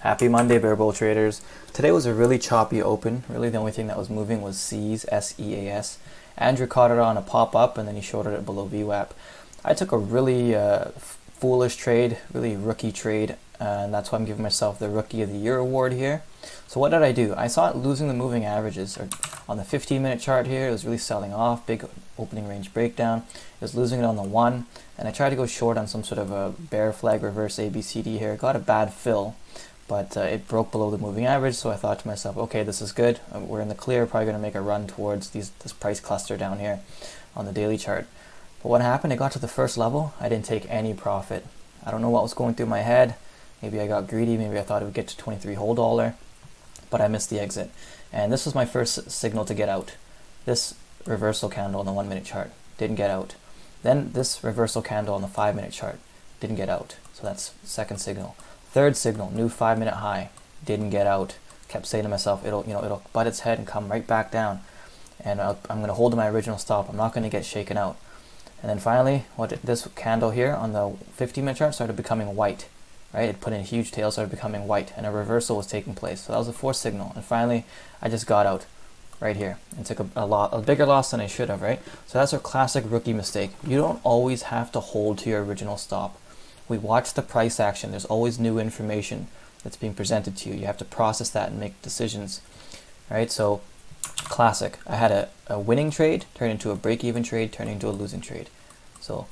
Happy Monday, Bear Bull traders. Today was a really choppy open. Really the only thing that was moving was C's, S-E-A-S. Andrew caught it on a pop-up and then he shorted it below VWAP. I took a really foolish trade, really rookie trade, and that's why I'm giving myself the Rookie of the Year award here. So what did I do? I saw it losing the moving averages. On the 15-minute chart here, it was really selling off, big opening range breakdown. It was losing it on the 1, and I tried to go short on some sort of a bear flag reverse ABCD here. Got a bad fill, but it broke below the moving average, so I thought to myself, okay, this is good. We're in the clear, probably going to make a run towards this price cluster down here on the daily chart. But what happened? It got to the first level. I didn't take any profit. I don't know what was going through my head. Maybe I got greedy. Maybe I thought it would get to 23 whole dollar, but I missed the exit. And this was my first signal to get out. This reversal candle on the 1-minute chart didn't get out. Then this reversal candle on the 5-minute chart didn't get out. So that's second signal. Third signal, new 5-minute high, didn't get out. Kept saying to myself, it'll butt its head and come right back down. And I'm going to hold to my original stop. I'm not going to get shaken out. And then finally, this candle here on the 15-minute chart started becoming white. Right? It put in a huge tail, started becoming white, and a reversal was taking place. So that was the fourth signal. And finally, I just got out right here and took a bigger loss than I should have, right? So that's our classic rookie mistake. You don't always have to hold to your original stop. We watch the price action. There's always new information that's being presented to you. You have to process that and make decisions, right? So classic. I had a winning trade turn into a break-even trade, turn into a losing trade. So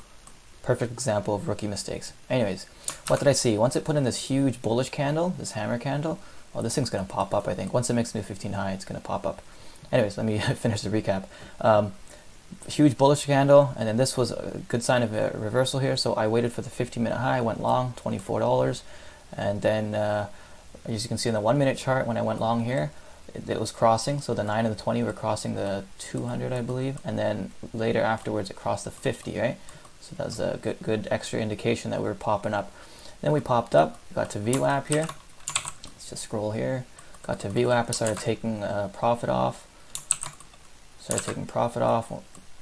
perfect example of rookie mistakes. Anyways, what did I see? Once it put in this huge bullish candle, this hammer candle, well, this thing's going to pop up, I think. Once it makes new 15 high, it's going to pop up. Anyways, let me finish the recap. Huge bullish candle, and then this was a good sign of a reversal here, so I waited for the 15-minute high, went long, $24, and then as you can see in the 1-minute chart, when I went long here, it was crossing, so the 9 and the 20 were crossing the 200, I believe, and then later afterwards it crossed the 50, right? So that was a good extra indication that we were popping up. Then we popped up, got to VWAP here. Let's just scroll here. Got to VWAP, I started taking profit off.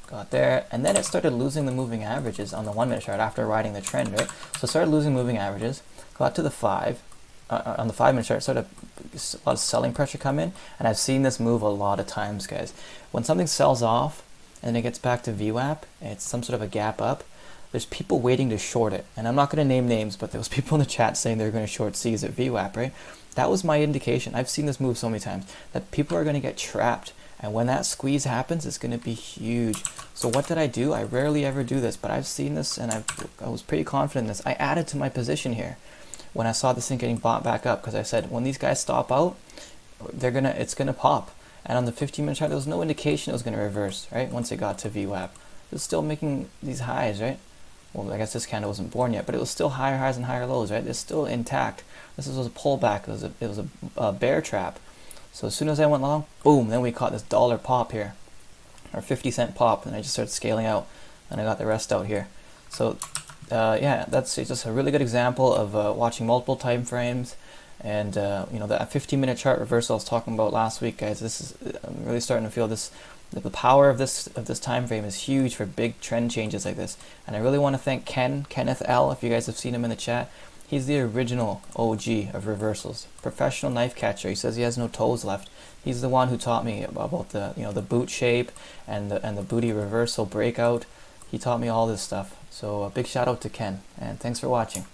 Got there, and then it started losing the moving averages on the 1-minute chart after riding the trend, right? So it started losing moving averages. Got to the 5. On the 5-minute chart, started a lot of selling pressure come in, and I've seen this move a lot of times, guys. When something sells off and then it gets back to VWAP, and it's some sort of a gap up, there's people waiting to short it. And I'm not going to name names, but there was people in the chat saying they're going to short C's at VWAP, right? That was my indication. I've seen this move so many times that people are going to get trapped. And when that squeeze happens, it's going to be huge. So what did I do? I rarely ever do this, but I've seen this and I was pretty confident in this. I added to my position here when I saw this thing getting bought back up, because I said, when these guys stop out, it's going to pop. And on the 15-minute chart, there was no indication it was going to reverse, right? Once it got to VWAP. It was still making these highs, right? Well, I guess this candle wasn't born yet, but it was still higher highs and higher lows, right? It's still intact. This was a pullback. It was a bear trap. So as soon as I went long, boom, then we caught this dollar pop here, or 50-cent pop, and I just started scaling out, and I got the rest out here. So yeah, that's just a really good example of watching multiple time frames. And that 15-minute chart reversal I was talking about last week, guys. I'm really starting to feel this. The power of this time frame is huge for big trend changes like this. And I really want to thank Kenneth L. If you guys have seen him in the chat, he's the original OG of reversals, professional knife catcher. He says he has no toes left. He's the one who taught me about the boot shape and the booty reversal breakout. He taught me all this stuff. So a big shout out to Ken, and thanks for watching.